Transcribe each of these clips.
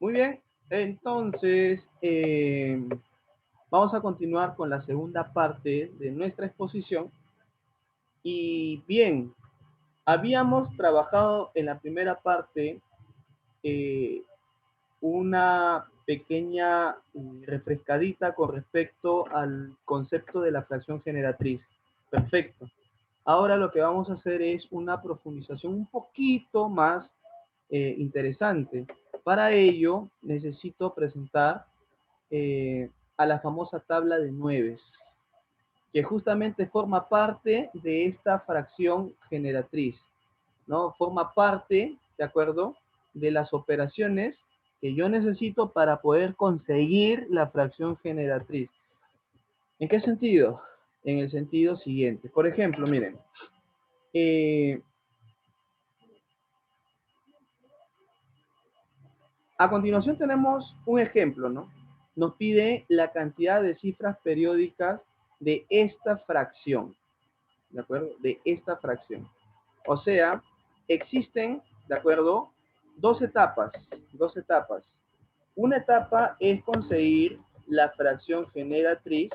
Muy bien, entonces vamos a continuar con la segunda parte de nuestra exposición. Y bien, habíamos trabajado en la primera parte eh, una pequeña refrescadita con respecto al concepto de la fracción generatriz. Perfecto. Ahora lo que vamos a hacer es una profundización un poquito más interesante. Para ello necesito presentar a la famosa tabla de nueves, que justamente forma parte de esta fracción generatriz, ¿no? Forma parte, ¿de acuerdo?, de las operaciones que yo necesito para poder conseguir la fracción generatriz. ¿En qué sentido? En el sentido siguiente. Por ejemplo, miren, a continuación tenemos un ejemplo, ¿no? Nos pide la cantidad de cifras periódicas de esta fracción, ¿de acuerdo? De esta fracción. O sea, existen, ¿de acuerdo?, dos etapas, dos etapas. Una etapa es conseguir la fracción generatriz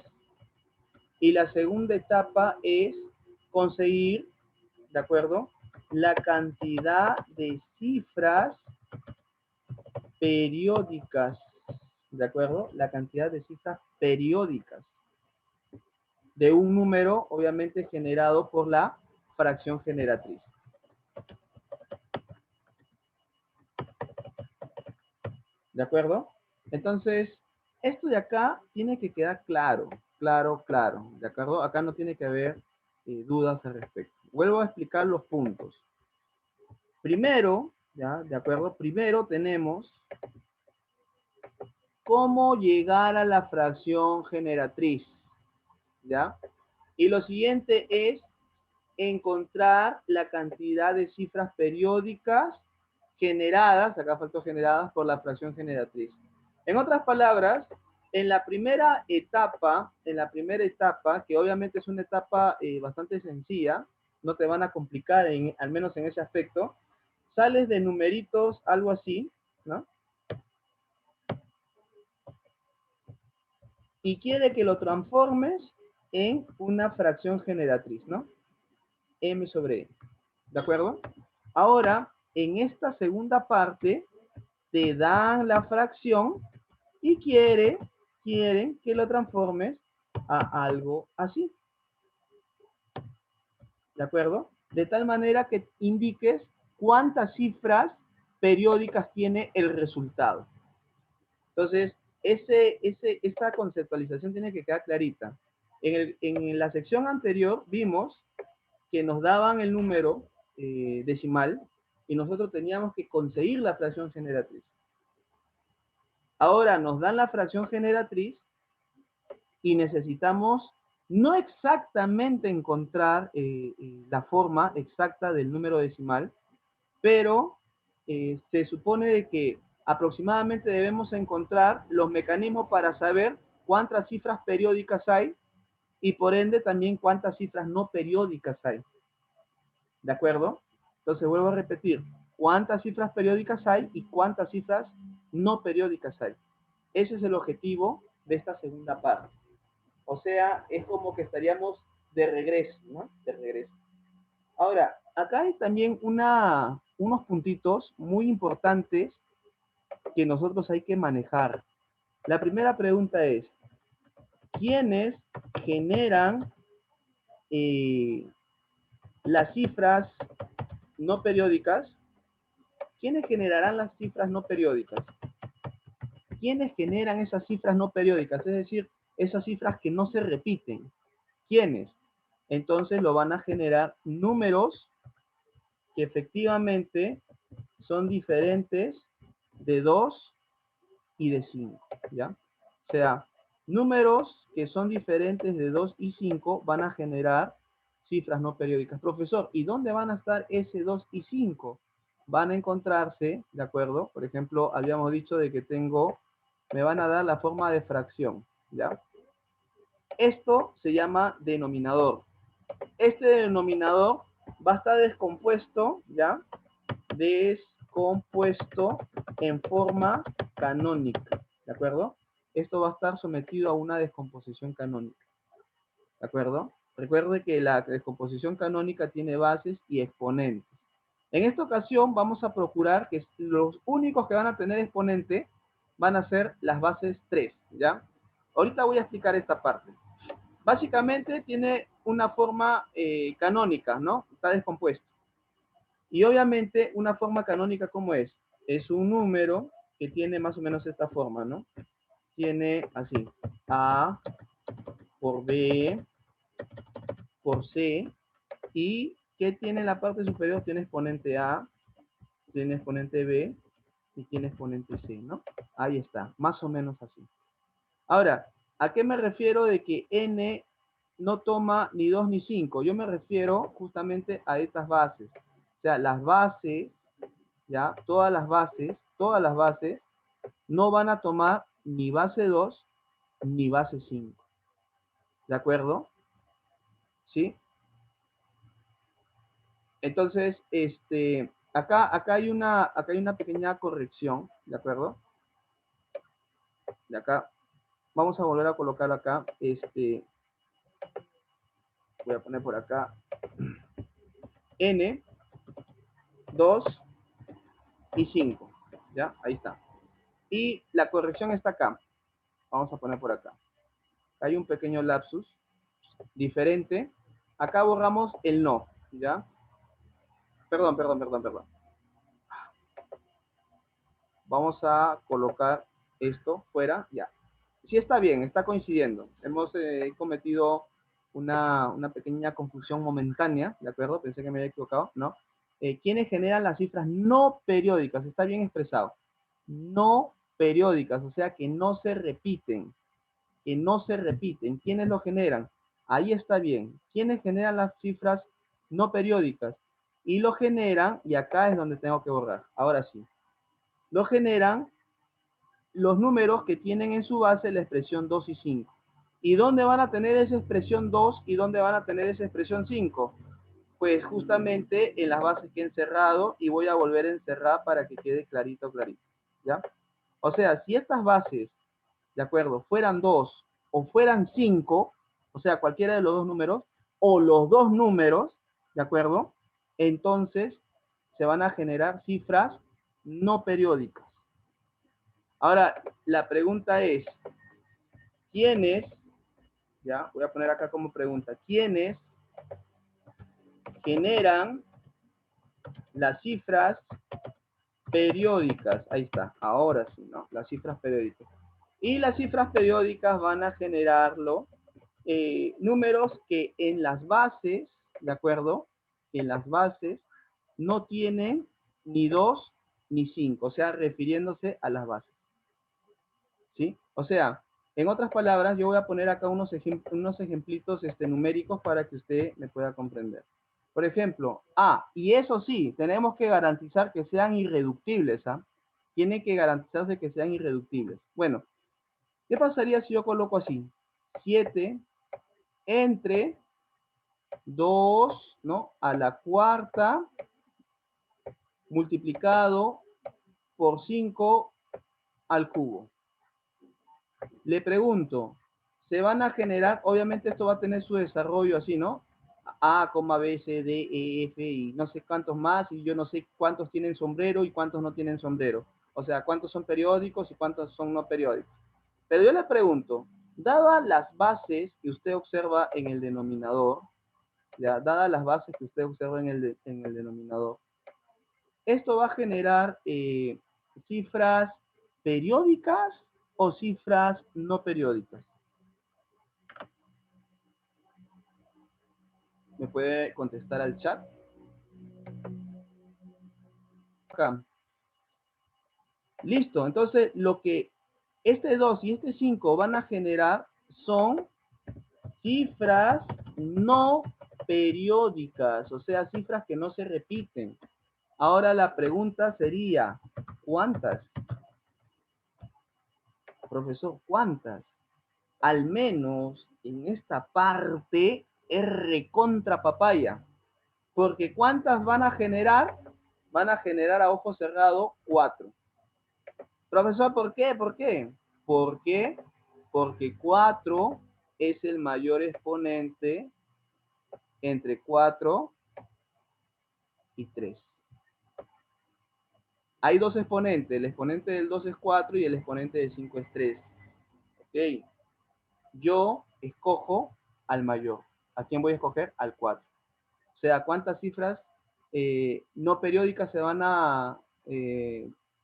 y la segunda etapa es conseguir, ¿de acuerdo?, la cantidad de cifras periódicas, ¿de acuerdo? La cantidad de cifras periódicas de un número, obviamente, generado por la fracción generatriz. ¿De acuerdo? Entonces, esto de acá tiene que quedar claro, claro. ¿De acuerdo? Acá no tiene que haber dudas al respecto. Vuelvo a explicar los puntos. Primero, ¿ya? ¿De acuerdo? Primero tenemos cómo llegar a la fracción generatriz, ¿ya? Y lo siguiente es encontrar la cantidad de cifras periódicas generadas, acá faltó generadas por la fracción generatriz. En otras palabras, en la primera etapa, que obviamente es una etapa bastante sencilla, no te van a complicar, al menos en ese aspecto, sales de numeritos, algo así, ¿no? Y quiere que lo transformes en una fracción generatriz, ¿no? M sobre N. ¿De acuerdo? Ahora, en esta segunda parte, te dan la fracción y quieren que lo transformes a algo así. ¿De acuerdo? De tal manera que indiques cuántas cifras periódicas tiene el resultado. Entonces, esta conceptualización tiene que quedar clarita. En la sección anterior vimos que nos daban el número decimal y nosotros teníamos que conseguir la fracción generatriz. Ahora nos dan la fracción generatriz y necesitamos no exactamente encontrar la forma exacta del número decimal, pero se supone de que aproximadamente debemos encontrar los mecanismos para saber cuántas cifras periódicas hay y por ende también cuántas cifras no periódicas hay. ¿De acuerdo? Entonces vuelvo a repetir, cuántas cifras periódicas hay y cuántas cifras no periódicas hay. Ese es el objetivo de esta segunda parte. O sea, es como que estaríamos de regreso, ¿no? De regreso. Ahora, acá hay también unos puntitos muy importantes que nosotros hay que manejar. La primera pregunta es, ¿quiénes generan las cifras no periódicas? ¿Quiénes generarán las cifras no periódicas? ¿Quiénes generan esas cifras no periódicas? Es decir, esas cifras que no se repiten. ¿Quiénes? Entonces lo van a generar números que efectivamente son diferentes de 2 y de 5, ¿ya? O sea, números que son diferentes de 2 y 5 van a generar cifras no periódicas. Profesor, ¿y dónde van a estar ese 2 y 5? Van a encontrarse, ¿de acuerdo? Por ejemplo, habíamos dicho de que me van a dar la forma de fracción, ¿ya? Esto se llama denominador. Este denominador va a estar descompuesto, ¿ya? Descompuesto en forma canónica, ¿de acuerdo? Esto va a estar sometido a una descomposición canónica, ¿de acuerdo? Recuerde que la descomposición canónica tiene bases y exponentes. En esta ocasión vamos a procurar que los únicos que van a tener exponente van a ser las bases 3, ¿ya? Ahorita voy a explicar esta parte. Básicamente tiene una forma canónica, ¿no? Está descompuesto. Y obviamente una forma canónica, ¿cómo es? Es un número que tiene más o menos esta forma, ¿no? Tiene así, A por B por C, y ¿qué tiene en la parte superior? Tiene exponente A, tiene exponente B y tiene exponente C, ¿no? Ahí está, más o menos así. Ahora, ¿a qué me refiero de que n no toma ni 2 ni 5? Yo me refiero justamente a estas bases. O sea, las bases, ya, todas las bases no van a tomar ni base 2 ni base 5. ¿De acuerdo? ¿Sí? Entonces, acá hay una pequeña corrección, ¿de acuerdo? De acá, vamos a volver a colocar acá, voy a poner por acá, n, 2 y 5, ¿ya? Ahí está. Y la corrección está acá. Vamos a poner por acá. Hay un pequeño lapsus diferente. Acá borramos el no, ¿ya? Perdón. Vamos a colocar esto fuera, ya. Sí está bien, está coincidiendo. Hemos cometido una pequeña confusión momentánea, ¿de acuerdo? Pensé que me había equivocado, ¿no? ¿Quiénes generan las cifras no periódicas? Está bien expresado. No periódicas, o sea que no se repiten. Que no se repiten. ¿Quiénes lo generan? Ahí está bien. ¿Quiénes generan las cifras no periódicas? Y lo generan, y acá es donde tengo que borrar. Ahora sí. Lo generan los números que tienen en su base la expresión 2 y 5. ¿Y dónde van a tener esa expresión 2 y dónde van a tener esa expresión 5? Pues justamente en las bases que he encerrado, y voy a volver a encerrar para que quede clarito, ¿ya? O sea, si estas bases, ¿de acuerdo?, fueran 2 o fueran 5, o sea, cualquiera de los dos números, o los dos números, ¿de acuerdo?, entonces se van a generar cifras no periódicas. Ahora, la pregunta es, ¿quiénes, ya, voy a poner acá como pregunta, ¿quiénes generan las cifras periódicas? Ahí está, ahora sí, ¿no? Las cifras periódicas. Y las cifras periódicas van a generarlo números que en las bases, ¿de acuerdo? En las bases no tienen ni 2 ni 5, o sea, refiriéndose a las bases. ¿Sí? O sea, en otras palabras, yo voy a poner acá unos ejemplitos numéricos para que usted me pueda comprender. Por ejemplo, y eso sí, tenemos que garantizar que sean irreductibles, ¿ah? Tiene que garantizarse que sean irreductibles. Bueno, ¿qué pasaría si yo coloco así? 7 entre 2, ¿no?, a la cuarta multiplicado por 5 al cubo. Le pregunto, se van a generar, obviamente esto va a tener su desarrollo así, ¿no? A, B, C, D, E, F y no sé cuántos más, y yo no sé cuántos tienen sombrero y cuántos no tienen sombrero. O sea, cuántos son periódicos y cuántos son no periódicos. Pero yo le pregunto, dadas las bases que usted observa en el denominador, ya, dadas las bases que usted observa en el denominador, esto va a generar cifras periódicas o cifras no periódicas. ¿Me puede contestar al chat? Acá. Listo, entonces lo que este 2 y este 5 van a generar son cifras no periódicas, o sea, cifras que no se repiten. Ahora la pregunta sería, ¿cuántas? Profesor, ¿cuántas? Al menos en esta parte es recontra papaya. Porque ¿cuántas van a generar? Van a generar a ojo cerrado 4. Profesor, ¿por qué? ¿Por qué? ¿Por qué? Porque 4 es el mayor exponente entre 4 y 3. Hay dos exponentes, el exponente del 2 es 4 y el exponente del 5 es 3. Ok, yo escojo al mayor. ¿A quién voy a escoger? Al 4. O sea, ¿cuántas cifras no periódicas se van a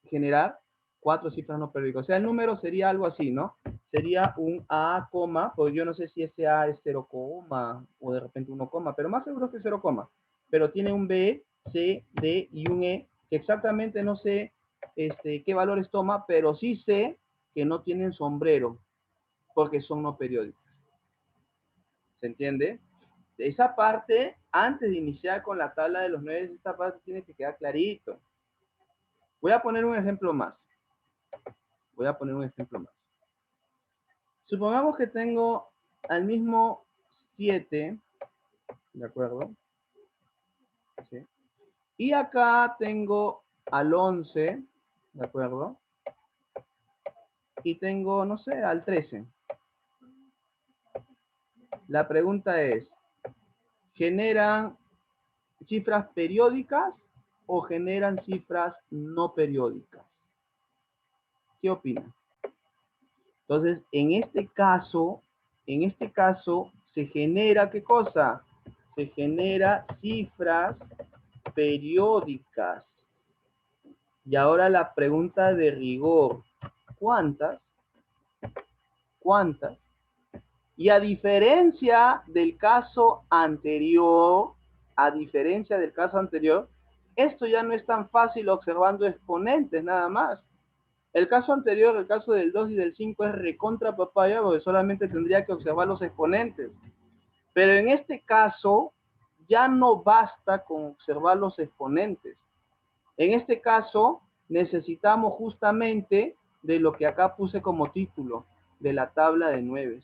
generar? 4 cifras no periódicas. O sea, el número sería algo así, ¿no? Sería un A, pues yo no sé si ese A es 0, o de repente 1, pero más seguro que 0, pero tiene un B, C, D y un E, que exactamente no sé qué valores toma, pero sí sé que no tienen sombrero, porque son no periódicos. ¿Se entiende? Esa parte, antes de iniciar con la tabla de los 9, esta parte tiene que quedar clarito. Voy a poner un ejemplo más. Supongamos que tengo al mismo 7, ¿de acuerdo? ¿Sí? Y acá tengo al 11, ¿de acuerdo? Y tengo, no sé, al 13. La pregunta es, ¿generan cifras periódicas o generan cifras no periódicas? ¿Qué opinan? Entonces, en este caso, se genera, ¿qué cosa? Se genera cifras periódicas. Y ahora la pregunta de rigor, ¿cuántas? ¿Cuántas? Y a diferencia del caso anterior, esto ya no es tan fácil observando exponentes nada más. El caso anterior, el caso del 2 y del 5 es recontra papaya, porque solamente tendría que observar los exponentes. Pero en este caso, ya no basta con observar los exponentes. En este caso, necesitamos justamente de lo que acá puse como título, de la tabla de 9.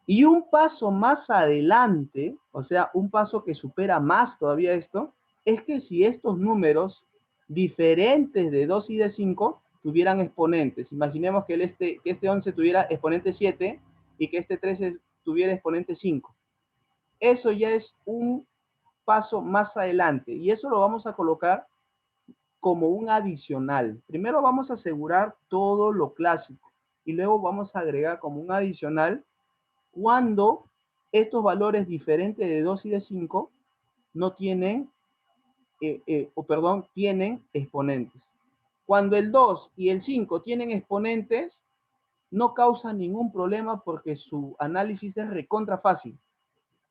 Y un paso más adelante, o sea, un paso que supera más todavía esto, es que si estos números diferentes de 2 y de 5 tuvieran exponentes. Imaginemos que este 11 tuviera exponente 7 y que este 13 tuviera exponente 5. Eso ya es un paso más adelante y eso lo vamos a colocar como un adicional. Primero vamos a asegurar todo lo clásico y luego vamos a agregar como un adicional cuando estos valores diferentes de 2 y de 5 no tienen, tienen exponentes. Cuando el 2 y el 5 tienen exponentes, no causa ningún problema porque su análisis es recontra fácil.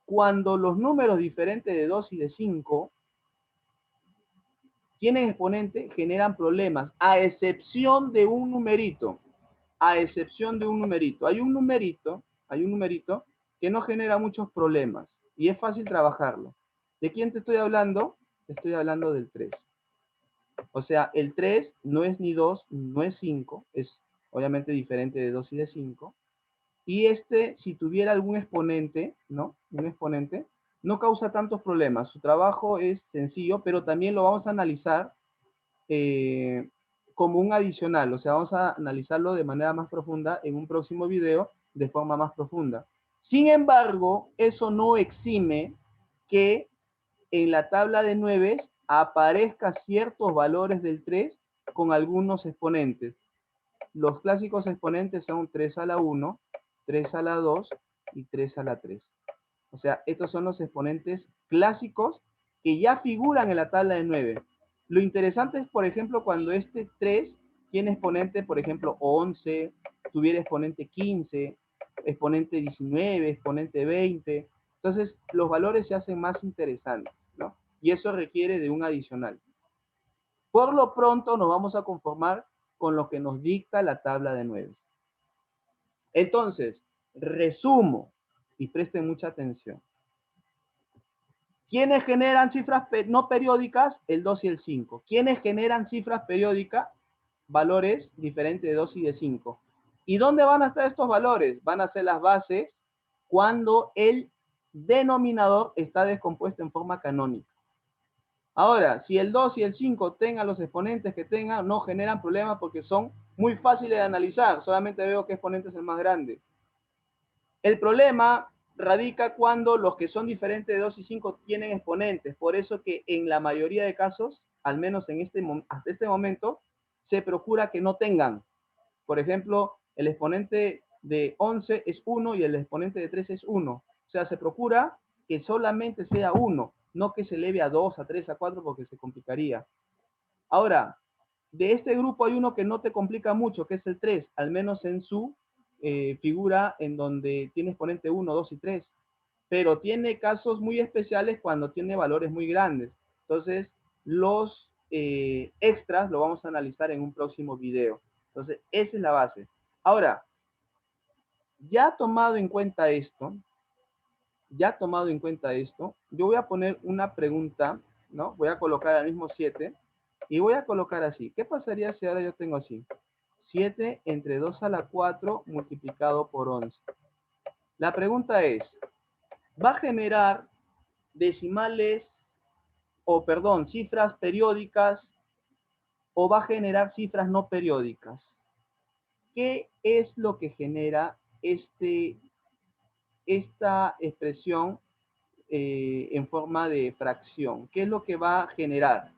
Cuando los números diferentes de 2 y de 5 tienen exponente, generan problemas, a excepción de un numerito. Hay un numerito que no genera muchos problemas y es fácil trabajarlo. ¿De quién te estoy hablando? Te estoy hablando del 3. O sea, el 3 no es ni 2, no es 5, es obviamente diferente de 2 y de 5. Y si tuviera algún exponente, ¿no? Un exponente, no causa tantos problemas. Su trabajo es sencillo, pero también lo vamos a analizar como un adicional. O sea, vamos a analizarlo de manera más profunda en un próximo video de forma más profunda. Sin embargo, eso no exime que en la tabla de 9 aparezcan ciertos valores del 3 con algunos exponentes. Los clásicos exponentes son 3 a la 1, 3 a la 2 y 3 a la 3. O sea, estos son los exponentes clásicos que ya figuran en la tabla de 9. Lo interesante es, por ejemplo, cuando este 3 tiene exponente, por ejemplo, 11, tuviera exponente 15, exponente 19, exponente 20. Entonces, los valores se hacen más interesantes, ¿no? Y eso requiere de un adicional. Por lo pronto, nos vamos a conformar con lo que nos dicta la tabla de 9. Entonces, resumo y presten mucha atención. ¿Quiénes generan cifras no periódicas? El 2 y el 5. ¿Quiénes generan cifras periódicas? Valores diferentes de 2 y de 5. ¿Y dónde van a estar estos valores? Van a ser las bases cuando el denominador está descompuesto en forma canónica. Ahora, si el 2 y el 5 tengan los exponentes que tengan, no generan problemas porque son muy fáciles de analizar. Solamente veo qué exponente es el más grande. El problema radica cuando los que son diferentes de 2 y 5 tienen exponentes. Por eso que en la mayoría de casos, al menos en hasta este momento, se procura que no tengan. Por ejemplo, el exponente de 11 es 1 y el exponente de 13 es 1. O sea, se procura que solamente sea 1, no que se eleve a 2, a 3, a 4, porque se complicaría. Ahora, de este grupo hay uno que no te complica mucho, que es el 3, al menos en su figura en donde tiene exponente 1, 2 y 3. Pero tiene casos muy especiales cuando tiene valores muy grandes. Entonces, los extras lo vamos a analizar en un próximo video. Entonces, esa es la base. Ahora, ya tomado en cuenta esto, yo voy a poner una pregunta, ¿no? Voy a colocar al mismo 7 y voy a colocar así. ¿Qué pasaría si ahora yo tengo así? 7 entre 2 a la 4 multiplicado por 11. La pregunta es, ¿va a generar decimales o, perdón, cifras periódicas o va a generar cifras no periódicas? ¿Qué es lo que genera esta expresión en forma de fracción? ¿Qué es lo que va a generar?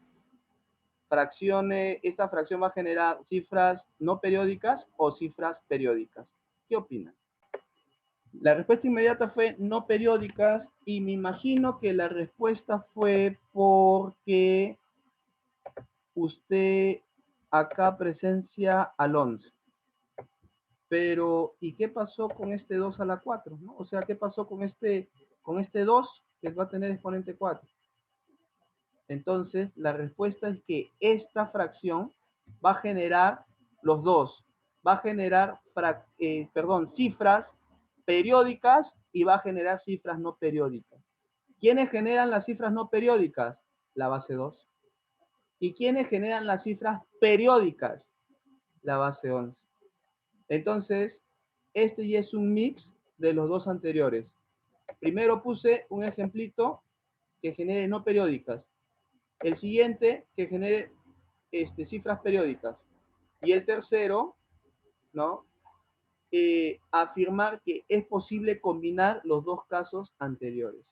¿Esta fracción va a generar cifras no periódicas o cifras periódicas? ¿Qué opinan? La respuesta inmediata fue no periódicas y me imagino que la respuesta fue porque usted acá presencia al 11. Pero, ¿y qué pasó con este 2 a la 4? ¿No? O sea, ¿qué pasó con este 2 que va a tener exponente 4? Entonces, la respuesta es que esta fracción va a generar los dos. Va a generar, cifras periódicas y va a generar cifras no periódicas. ¿Quiénes generan las cifras no periódicas? La base 2. ¿Y quiénes generan las cifras periódicas? La base 11. Entonces, este ya es un mix de los dos anteriores. Primero puse un ejemplito que genere no periódicas. El siguiente que genere cifras periódicas. Y el tercero, ¿no? Afirmar que es posible combinar los dos casos anteriores.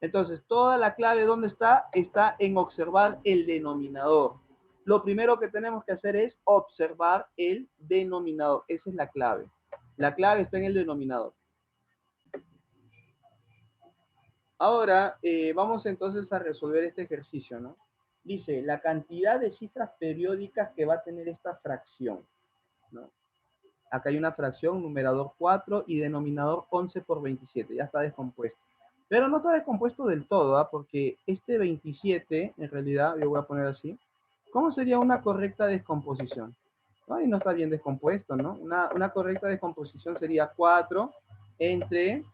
Entonces, toda la clave, ¿dónde está? Está en observar el denominador. Lo primero que tenemos que hacer es observar el denominador. Esa es la clave. La clave está en el denominador. Ahora, vamos entonces a resolver este ejercicio, ¿no? Dice, la cantidad de cifras periódicas que va a tener esta fracción, ¿no? Acá hay una fracción, numerador 4 y denominador 11 por 27. Ya está descompuesto. Pero no está descompuesto del todo, ¿ah? Porque este 27, en realidad, yo voy a poner así. ¿Cómo sería una correcta descomposición? Ay, no está bien descompuesto, ¿no? Una correcta descomposición sería 4 entre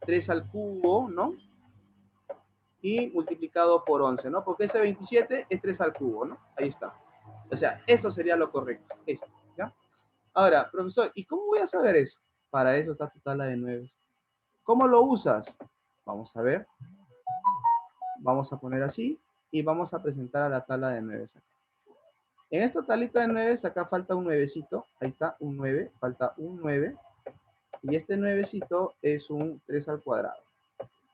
3 al cubo, ¿no? Y multiplicado por 11, ¿no? Porque ese 27 es 3 al cubo, ¿no? Ahí está. O sea, eso sería lo correcto. Esto, ¿ya? Ahora, profesor, ¿y cómo voy a saber eso? Para eso está tu tabla de 9. ¿Cómo lo usas? Vamos a ver. Vamos a poner así y vamos a presentar a la tabla de 9. En esta tablita de 9, acá falta un 9cito. Ahí está, un 9. Falta un 9. Y este 9cito es un 3 al cuadrado.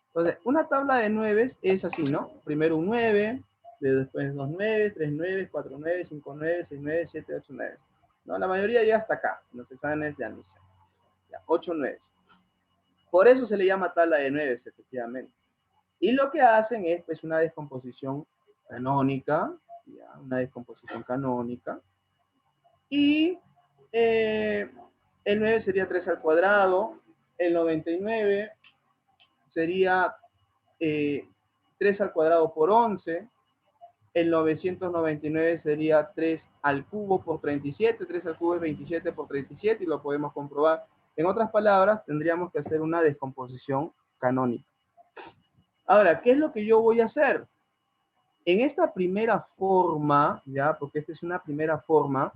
Entonces, una tabla de 9 es así, ¿no? Primero un 9, después 2 9, 3 9, 4 9, 5 9, 6 9, 7, 8 9. No, la mayoría llega hasta acá, los exámenes de admisión. Ya, 8 9. Por eso se le llama tabla de 9, efectivamente. Y lo que hacen es pues una descomposición canónica, ¿ya? Una descomposición canónica. Y el 9 sería 3 al cuadrado, el 99 sería 3 al cuadrado por 11, el 999 sería 3 al cubo por 37, 3 al cubo es 27 por 37 y lo podemos comprobar. En otras palabras, tendríamos que hacer una descomposición canónica. Ahora, ¿qué es lo que yo voy a hacer? En esta primera forma, ya, porque esta es una primera forma,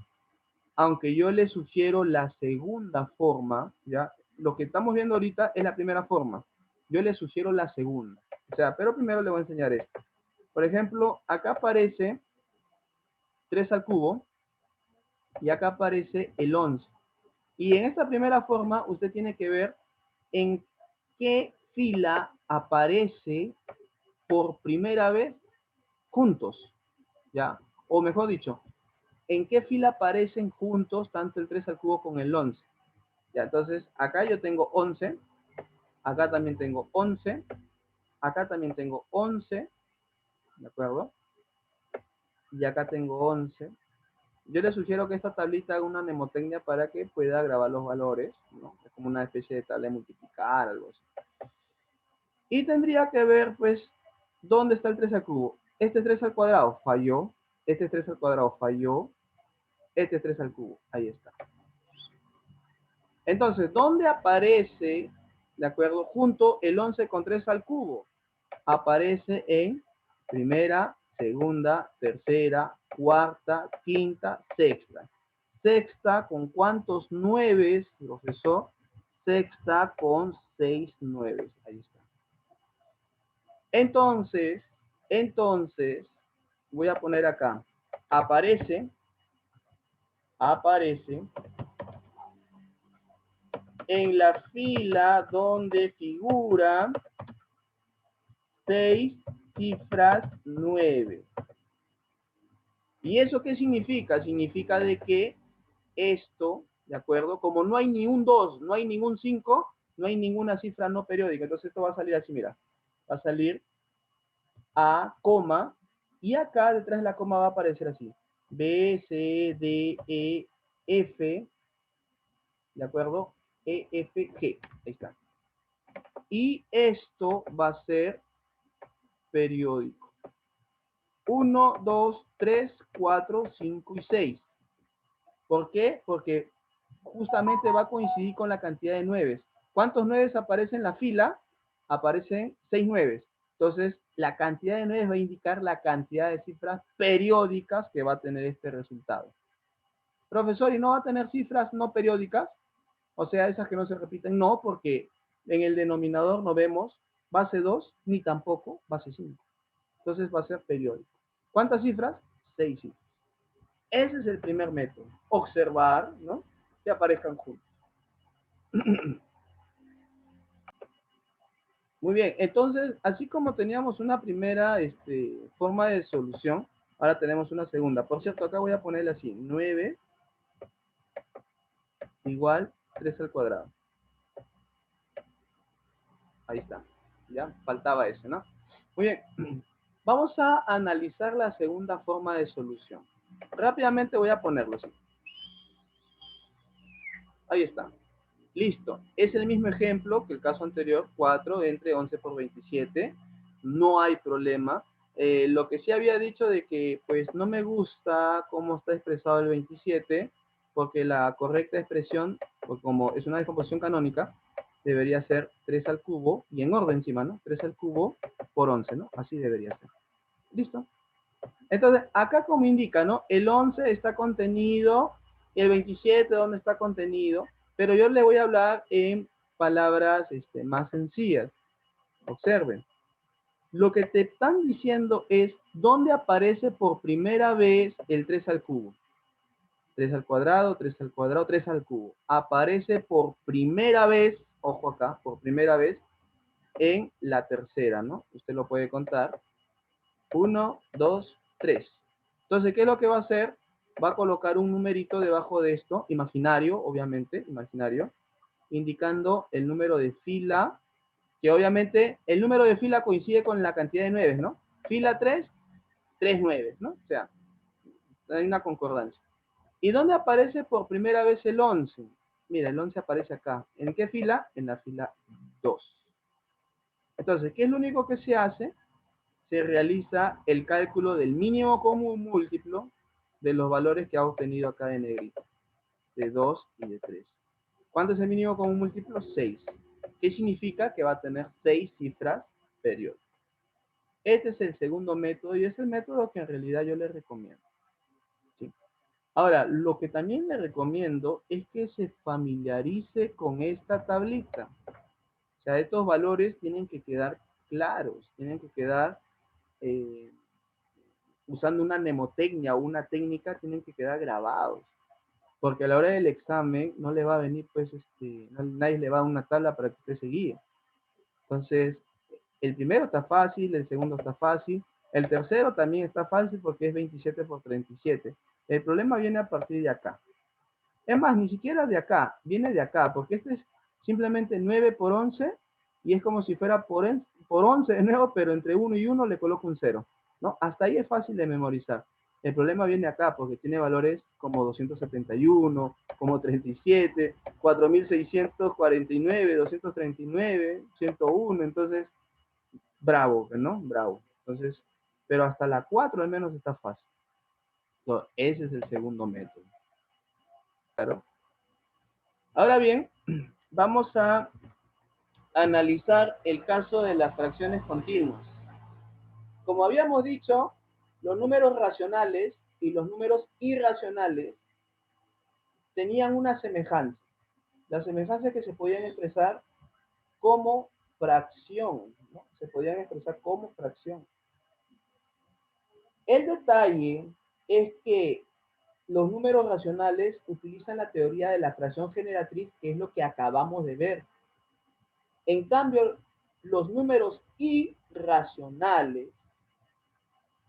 aunque yo le sugiero la segunda forma, ya, lo que estamos viendo ahorita es la primera forma. Yo le sugiero la segunda. O sea, pero primero le voy a enseñar esto. Por ejemplo, acá aparece 3 al cubo y acá aparece el 11. Y en esta primera forma, usted tiene que ver en qué fila aparece por primera vez juntos, ¿ya? O mejor dicho, en qué fila aparecen juntos tanto el 3 al cubo con el 11. Ya, entonces, acá yo tengo 11, acá también tengo 11, acá también tengo 11, ¿de acuerdo? Y acá tengo 11. Yo le sugiero que esta tablita haga una mnemotecnia para que pueda grabar los valores, ¿no? Es como una especie de tabla de multiplicar, algo así. Y tendría que ver, pues, dónde está el 3 al cubo. Este 3 al cuadrado falló, este 3 al cuadrado falló, este 3 al cubo, ahí está. Entonces, ¿dónde aparece, de acuerdo, junto el 11 con 3 al cubo? Aparece en primera, segunda, tercera, cuarta, quinta, sexta. Sexta, ¿con cuántos nueves, profesor? Sexta con 6 nueves. Ahí está. Entonces, voy a poner acá. Aparece en la fila donde figura 6 cifras 9. ¿Y eso qué significa? Significa de que esto, ¿de acuerdo? Como no hay ni un 2, no hay ningún 5, no hay ninguna cifra no periódica. Entonces esto va a salir así, mira. Va a salir A, coma, y acá detrás de la coma va a aparecer así. B, C, D, E, F, ¿de acuerdo? E, F, G. Ahí está. Y esto va a ser periódico. 1, 2, 3, 4, 5 y 6. ¿Por qué? Porque justamente va a coincidir con la cantidad de nueves. ¿Cuántos nueves aparecen en la fila? Aparecen 6 nueves. Entonces, la cantidad de nueves va a indicar la cantidad de cifras periódicas que va a tener este resultado. Profesor, ¿y no va a tener cifras no periódicas? O sea, esas que no se repiten. No, porque en el denominador no vemos base 2 ni tampoco base 5. Entonces va a ser periódico. ¿Cuántas cifras? 6 cifras. Ese es el primer método. Observar, ¿no? Que aparezcan juntos. Muy bien, entonces, así como teníamos una primera forma de solución, ahora tenemos una segunda. Por cierto, acá voy a ponerle así, 9 igual 3 al cuadrado. Ahí está, ya, faltaba ese, ¿no? Muy bien, vamos a analizar la segunda forma de solución. Rápidamente voy a ponerlo así. Ahí está. Listo. Es el mismo ejemplo que el caso anterior, 4 entre 11 por 27. No hay problema. Lo que sí había dicho de que pues no me gusta cómo está expresado el 27, porque la correcta expresión, pues como es una descomposición canónica, debería ser 3 al cubo, y en orden encima, ¿no? 3 al cubo por 11, ¿no? Así debería ser. Listo. Entonces, acá como indica, ¿no? El 11 está contenido, y el 27, ¿dónde está contenido? Pero yo le voy a hablar en palabras más sencillas. Observen. Lo que te están diciendo es dónde aparece por primera vez el 3 al cubo. 3 al cuadrado, 3 al cuadrado, 3 al cubo. Aparece por primera vez, ojo acá, por primera vez en la tercera, ¿no? Usted lo puede contar. 1, 2, 3. Entonces, ¿qué es lo que va a hacer? Va a colocar un numerito debajo de esto, imaginario, obviamente, imaginario, indicando el número de fila, que obviamente el número de fila coincide con la cantidad de nueves, ¿no? Fila 3, 3 nueves, ¿no? O sea, hay una concordancia. ¿Y dónde aparece por primera vez el 11? Mira, el 11 aparece acá. ¿En qué fila? En la fila 2. Entonces, ¿qué es lo único que se hace? Se realiza el cálculo del mínimo común múltiplo de los valores que ha obtenido acá de negrito, de 2 y de 3. ¿Cuánto es el mínimo común múltiplo? 6. ¿Qué significa? Que va a tener 6 cifras periódicas. Este es el segundo método y es el método que en realidad yo les recomiendo. ¿Sí? Ahora, lo que también le recomiendo es que se familiarice con esta tablita. O sea, estos valores tienen que quedar claros, tienen que quedar usando una mnemotecnia o una técnica, tienen que quedar grabados. Porque a la hora del examen no le va a venir, pues, nadie le va a dar una tabla para que usted se guíe. Entonces, el primero está fácil, el segundo está fácil, el tercero también está fácil porque es 27 por 37. El problema viene a partir de acá. Es más, ni siquiera de acá, viene de acá, porque este es simplemente 9 por 11 y es como si fuera por 11 de nuevo, pero entre 1 y 1 le coloco un 0, ¿no? Hasta ahí es fácil de memorizar. El problema viene acá porque tiene valores como 271, como 37, 4649, 239, 101, entonces, bravo, ¿no? Bravo. Entonces, pero hasta la 4 al menos está fácil. Entonces, ese es el segundo método. Claro. Ahora bien, vamos a analizar el caso de las fracciones continuas. Como habíamos dicho, los números racionales y los números irracionales tenían una semejanza. La semejanza es que se podían expresar como fracción, ¿no? Se podían expresar como fracción. El detalle es que los números racionales utilizan la teoría de la fracción generatriz, que es lo que acabamos de ver. En cambio, los números irracionales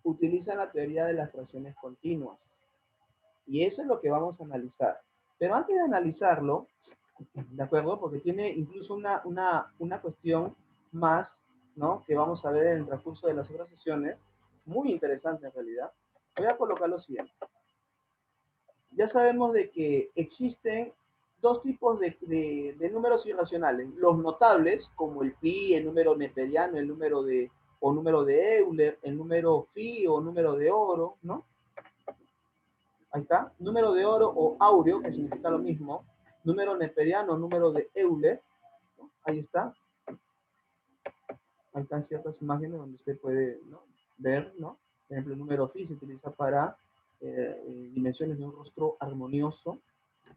utilizan la teoría de las fracciones continuas. Y eso es lo que vamos a analizar. Pero antes de analizarlo, ¿de acuerdo? Porque tiene incluso una cuestión más, ¿no? Que vamos a ver en el transcurso de las otras sesiones, muy interesante en realidad. Voy a colocar lo siguiente. Ya sabemos de que existen dos tipos de números irracionales. Los notables, como el pi, el número neperiano, el número de Euler, el número phi o número de oro, ¿no? Ahí está. Número de oro o áureo, que significa lo mismo. Número neperiano, número de Euler, ¿no? Ahí está. Ahí están ciertas imágenes donde usted puede, ¿no?, ver, ¿no? Por ejemplo, el número phi se utiliza para dimensiones de un rostro armonioso.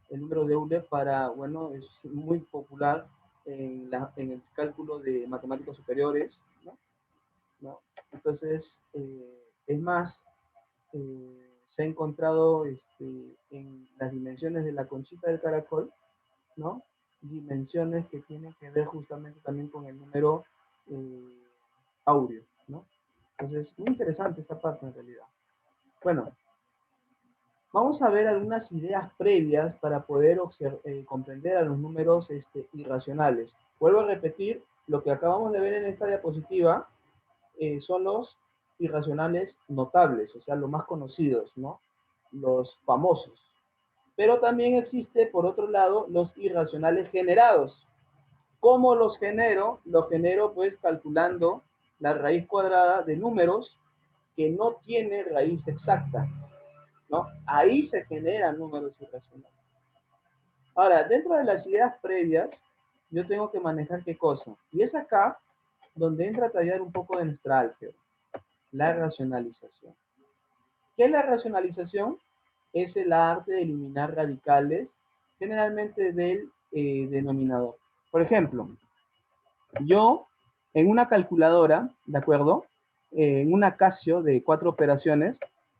El número de Euler para, bueno, es muy popular en el cálculo de matemáticas superiores, ¿no? ¿No? Entonces, es más, se ha encontrado en las dimensiones de la conchita del caracol, ¿no? Dimensiones que tienen que ver justamente también con el número áureo, ¿no? Entonces, muy interesante esta parte en realidad. Bueno, vamos a ver algunas ideas previas para poder comprender a los números irracionales. Vuelvo a repetir, lo que acabamos de ver en esta diapositiva son los irracionales notables, o sea, los más conocidos, ¿no? Los famosos. Pero también existe, por otro lado, los irracionales generados. ¿Cómo los genero? Los genero pues calculando la raíz cuadrada de números que no tiene raíz exacta, ¿no? Ahí se generan números irracionales. Ahora, dentro de las ideas previas, yo tengo que manejar qué cosa. Y es acá donde entra a tallar un poco de nuestra álgebra, la racionalización. ¿Qué es la racionalización? Es el arte de eliminar radicales, generalmente del denominador. Por ejemplo, yo en una calculadora, ¿de acuerdo? En una Casio de 4 operaciones,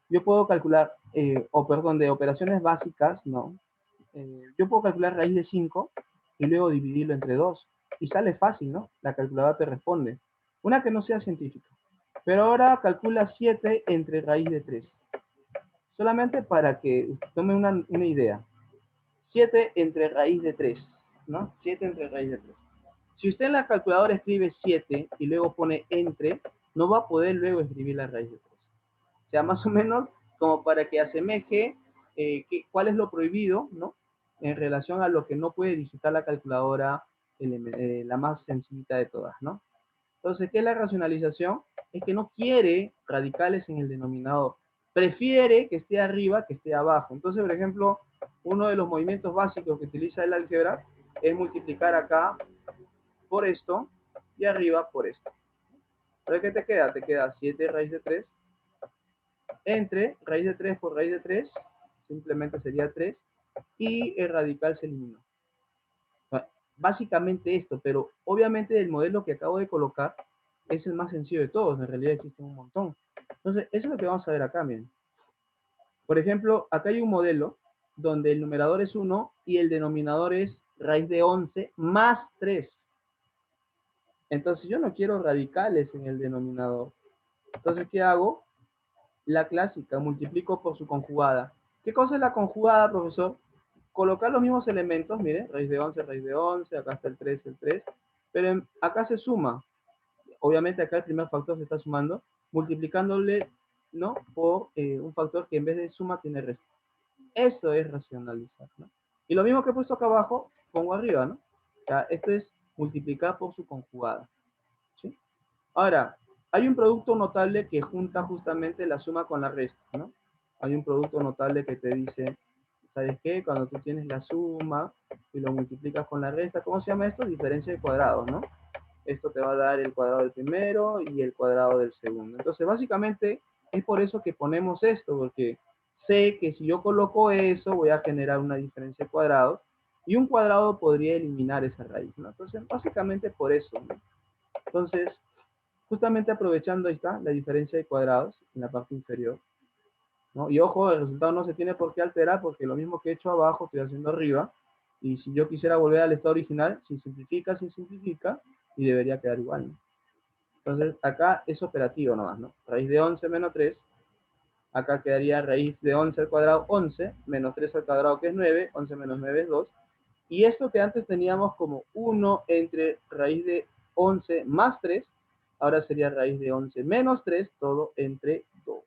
yo puedo calcular, de operaciones básicas, ¿no? Yo puedo calcular raíz de 5 y luego dividirlo entre 2. Y sale fácil, ¿no? La calculadora te responde. Una que no sea científica. Pero ahora calcula 7 entre raíz de 3. Solamente para que tome una idea. 7 entre raíz de 3, ¿no? 7 entre raíz de 3. Si usted en la calculadora escribe 7 y luego pone entre, no va a poder luego escribir la raíz de 3. O sea, más o menos como para que asemeje cuál es lo prohibido, ¿no? En relación a lo que no puede digitar la calculadora, la más sencillita de todas, ¿no? Entonces, ¿qué es la racionalización? Es que no quiere radicales en el denominador. Prefiere que esté arriba que esté abajo. Entonces, por ejemplo, uno de los movimientos básicos que utiliza el álgebra es multiplicar acá por esto y arriba por esto. ¿Pero qué te queda? Te queda 7 raíz de 3 entre raíz de 3 por raíz de 3, simplemente sería 3, y el radical se eliminó. Básicamente esto, pero obviamente el modelo que acabo de colocar es el más sencillo de todos, en realidad existen un montón. Entonces, eso es lo que vamos a ver acá, miren. Por ejemplo, acá hay un modelo donde el numerador es 1 y el denominador es raíz de 11 más 3. Entonces, yo no quiero radicales en el denominador. Entonces, ¿qué hago? La clásica, multiplico por su conjugada. ¿Qué cosa es la conjugada, profesor? Colocar los mismos elementos, mire, raíz de 11, acá está el 3, pero acá se suma. Obviamente acá el primer factor se está sumando, multiplicándole, ¿no? Por un factor que en vez de suma tiene resta. Eso es racionalizar, ¿no? Y lo mismo que he puesto acá abajo, pongo arriba, ¿no? O sea, esto es multiplicar por su conjugada, ¿sí? Ahora, hay un producto notable que junta justamente la suma con la resta, ¿no? Hay un producto notable que te dice, ¿sabes qué? Cuando tú tienes la suma y lo multiplicas con la resta, ¿cómo se llama esto? Diferencia de cuadrados, ¿no? Esto te va a dar el cuadrado del primero y el cuadrado del segundo. Entonces, básicamente, es por eso que ponemos esto, porque sé que si yo coloco eso, voy a generar una diferencia de cuadrados, y un cuadrado podría eliminar esa raíz, ¿no? Entonces, básicamente por eso, ¿no? Entonces, justamente aprovechando, ahí está, la diferencia de cuadrados en la parte inferior, ¿no? Y ojo, el resultado no se tiene por qué alterar, porque lo mismo que he hecho abajo, estoy haciendo arriba, y si yo quisiera volver al estado original, se simplifica, y debería quedar igual, ¿no? Entonces, acá es operativo nomás, ¿no? Raíz de 11 menos 3, acá quedaría raíz de 11 al cuadrado 11, menos 3 al cuadrado que es 9, 11 menos 9 es 2, y esto que antes teníamos como 1 entre raíz de 11 más 3, ahora sería raíz de 11 menos 3, todo entre 2.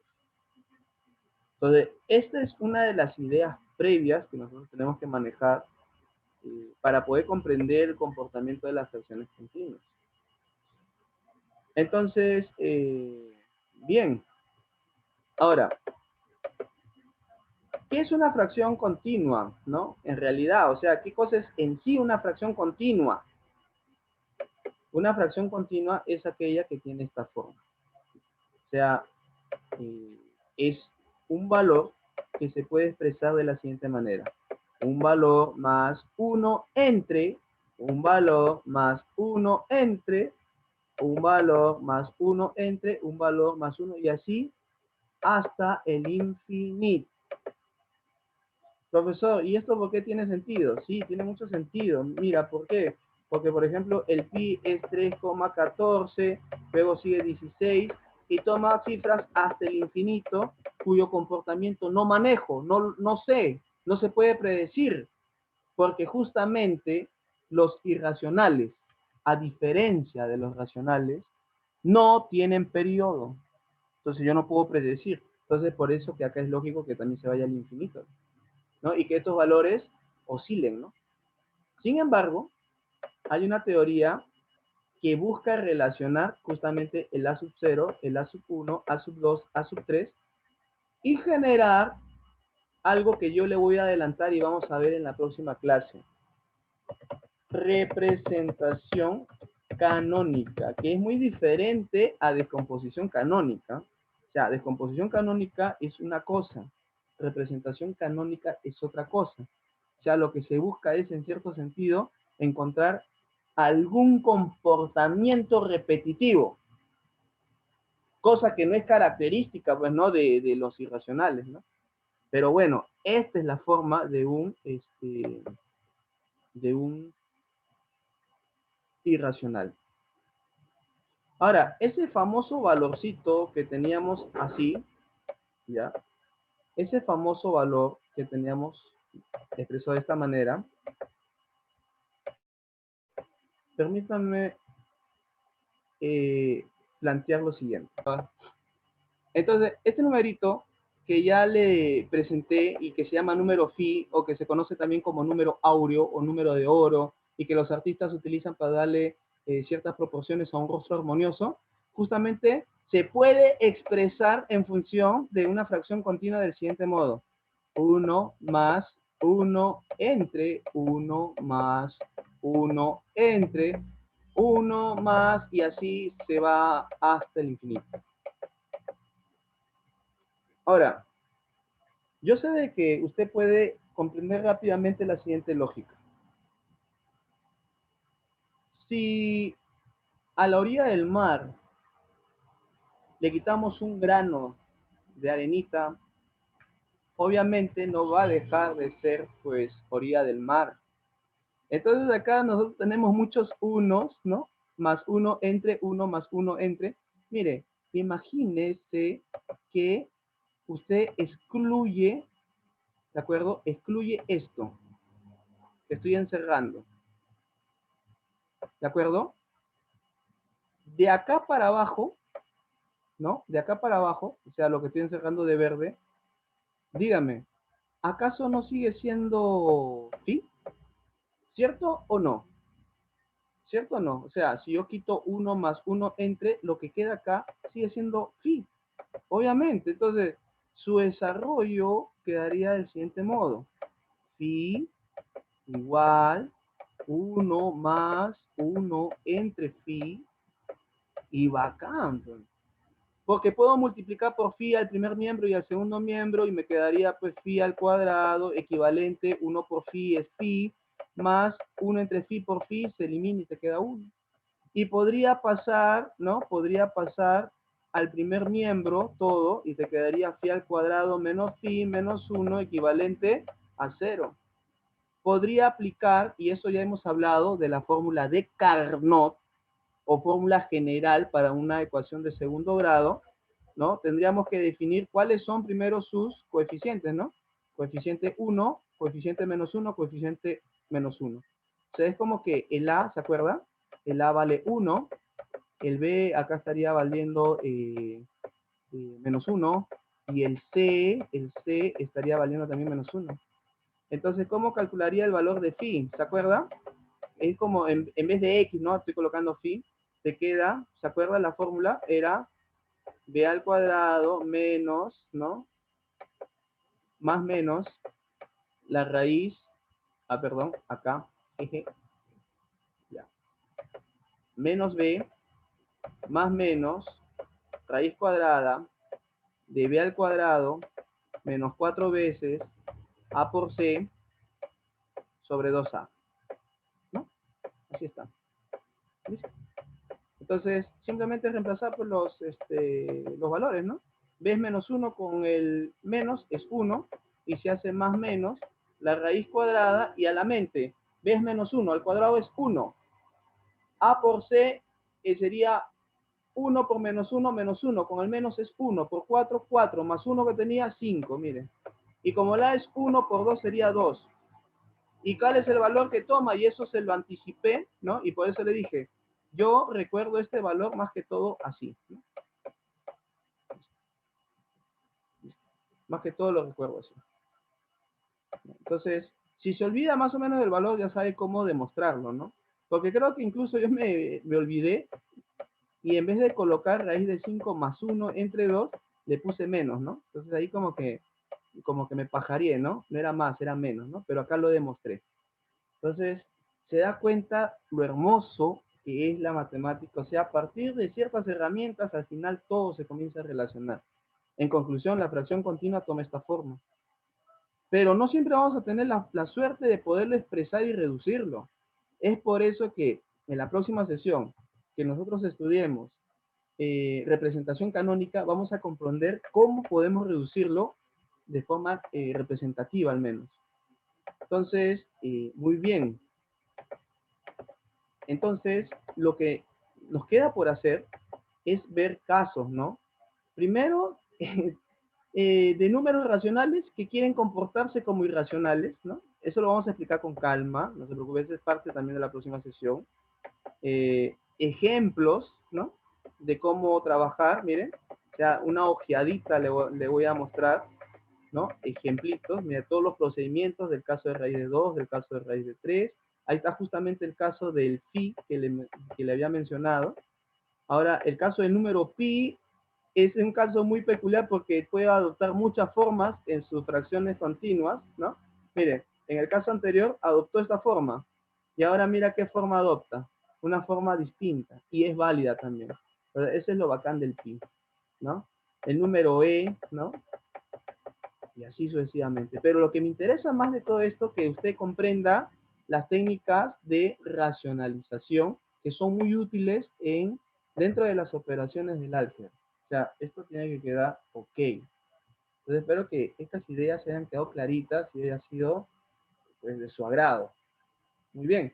Entonces, esta es una de las ideas previas que nosotros tenemos que manejar para poder comprender el comportamiento de las fracciones continuas. Entonces, bien, ahora, ¿qué es una fracción continua? ¿No? En realidad, o sea, ¿qué cosa es en sí una fracción continua? Una fracción continua es aquella que tiene esta forma. O sea, es un valor que se puede expresar de la siguiente manera. Un valor más 1 entre, un valor más 1 entre, un valor más 1 entre, un valor más 1 y así hasta el infinito. Profesor, ¿y esto por qué tiene sentido? Sí, tiene mucho sentido. Mira, ¿por qué? Porque, por ejemplo, el pi es 3,14, luego sigue 16, y toma cifras hasta el infinito, cuyo comportamiento no manejo, no sé, no se puede predecir, porque justamente los irracionales, a diferencia de los racionales, no tienen periodo. Entonces yo no puedo predecir. Entonces por eso que acá es lógico que también se vaya al infinito, ¿no? Y que estos valores oscilen, ¿no? Sin embargo, hay una teoría que busca relacionar justamente el A sub 0, el A sub 1, A sub 2, A sub 3 y generar algo que yo le voy a adelantar y vamos a ver en la próxima clase. Representación canónica, que es muy diferente a descomposición canónica. O sea, descomposición canónica es una cosa, representación canónica es otra cosa. O sea, lo que se busca es, en cierto sentido, encontrar algún comportamiento repetitivo, cosa que no es característica, pues, ¿no? De los irracionales, ¿no? Pero bueno, esta es la forma de un irracional. Ahora, ese famoso valorcito que teníamos así, ¿ya? Ese famoso valor que teníamos expresado de esta manera, permítanme plantear lo siguiente. Entonces, este numerito que ya le presenté y que se llama número phi o que se conoce también como número áureo o número de oro y que los artistas utilizan para darle ciertas proporciones a un rostro armonioso, justamente se puede expresar en función de una fracción continua del siguiente modo. 1 más 1 entre 1 más 1 entre 1 más y así se va hasta el infinito. Ahora, yo sé de que usted puede comprender rápidamente la siguiente lógica. Si a la orilla del mar le quitamos un grano de arenita, obviamente no va a dejar de ser, pues, orilla del mar. Entonces acá nosotros tenemos muchos unos, ¿no? Más uno entre, uno más uno entre. Mire, imagínese que usted excluye, ¿de acuerdo? Excluye esto que estoy encerrando, ¿de acuerdo? De acá para abajo, ¿no? De acá para abajo, o sea, lo que estoy encerrando de verde, dígame, ¿acaso no sigue siendo phi? ¿Cierto o no? ¿Cierto o no? O sea, si yo quito uno más uno entre, lo que queda acá sigue siendo phi. Obviamente, entonces, su desarrollo quedaría del siguiente modo. Phi igual 1 más 1 entre phi y bacán. Porque puedo multiplicar por phi al primer miembro y al segundo miembro y me quedaría pues phi al cuadrado equivalente 1 por phi es phi más 1 entre phi por phi se elimina y te queda 1. Y podría pasar, ¿no? Podría pasar al primer miembro todo y te quedaría phi al cuadrado menos phi menos 1 equivalente a 0. Podría aplicar, y eso ya hemos hablado, de la fórmula de Carnot o fórmula general para una ecuación de segundo grado, ¿no? Tendríamos que definir cuáles son primero sus coeficientes, ¿no? Coeficiente 1, coeficiente menos 1, coeficiente menos 1. O sea, es como que el A, ¿se acuerda? El A vale 1, el B acá estaría valiendo menos 1, y el C estaría valiendo también menos 1. Entonces, ¿cómo calcularía el valor de phi? ¿Se acuerda? Es como en vez de x, ¿no? Estoy colocando phi, te queda, ¿se acuerda? La fórmula era b al cuadrado menos, ¿no? Más menos la raíz, perdón, acá, eje, ya, menos b más menos raíz cuadrada de b al cuadrado menos 4 veces a por c sobre 2a, ¿no? Así está. ¿Listo? Entonces, simplemente reemplazar por los valores, ¿no? B es menos 1 con el menos es 1, y se hace más menos la raíz cuadrada, y a la mente, B es menos 1, al cuadrado es 1. A por C sería 1 por menos 1, menos 1, con el menos es 1, por 4, 4, más 1 que tenía, 5, miren. Y como la es 1, por 2 sería 2. ¿Y cuál es el valor que toma? Y eso se lo anticipé, ¿no? Y por eso le dije, yo recuerdo este valor más que todo así, ¿no? Más que todo lo recuerdo así. Entonces, si se olvida más o menos del valor, ya sabe cómo demostrarlo, ¿no? Porque creo que incluso yo me olvidé, y en vez de colocar raíz de 5 más 1 entre 2, le puse menos, ¿no? Entonces ahí como que me pajaría, ¿no? No era más, era menos, ¿no? Pero acá lo demostré. Entonces, se da cuenta lo hermoso que es la matemática. O sea, a partir de ciertas herramientas, al final todo se comienza a relacionar. En conclusión, la fracción continua toma esta forma. Pero no siempre vamos a tener la suerte de poderlo expresar y reducirlo. Es por eso que en la próxima sesión que nosotros estudiemos representación canónica, vamos a comprender cómo podemos reducirlo de forma representativa al menos. Entonces, muy bien. Entonces, lo que nos queda por hacer es ver casos, ¿no? Primero, de números racionales que quieren comportarse como irracionales, ¿no? Eso lo vamos a explicar con calma, no se preocupe, es parte también de la próxima sesión. Ejemplos, ¿no? De cómo trabajar, miren, o sea, una ojeadita le voy a mostrar, ¿no? Ejemplitos, mira, todos los procedimientos del caso de raíz de 2, del caso de raíz de 3. Ahí está justamente el caso del phi que le había mencionado. Ahora, el caso del número pi es un caso muy peculiar porque puede adoptar muchas formas en sus fracciones continuas, ¿no? Mire, en el caso anterior adoptó esta forma, y ahora mira qué forma adopta, una forma distinta, y es válida también. Pero ese es lo bacán del pi, ¿no? El número e, ¿no? Y así sucesivamente. Pero lo que me interesa más de todo esto, que usted comprenda las técnicas de racionalización, que son muy útiles dentro de las operaciones del álgebra. sea, esto tiene que quedar ok. Entonces espero que estas ideas se hayan quedado claritas y haya sido pues, de su agrado. Muy bien.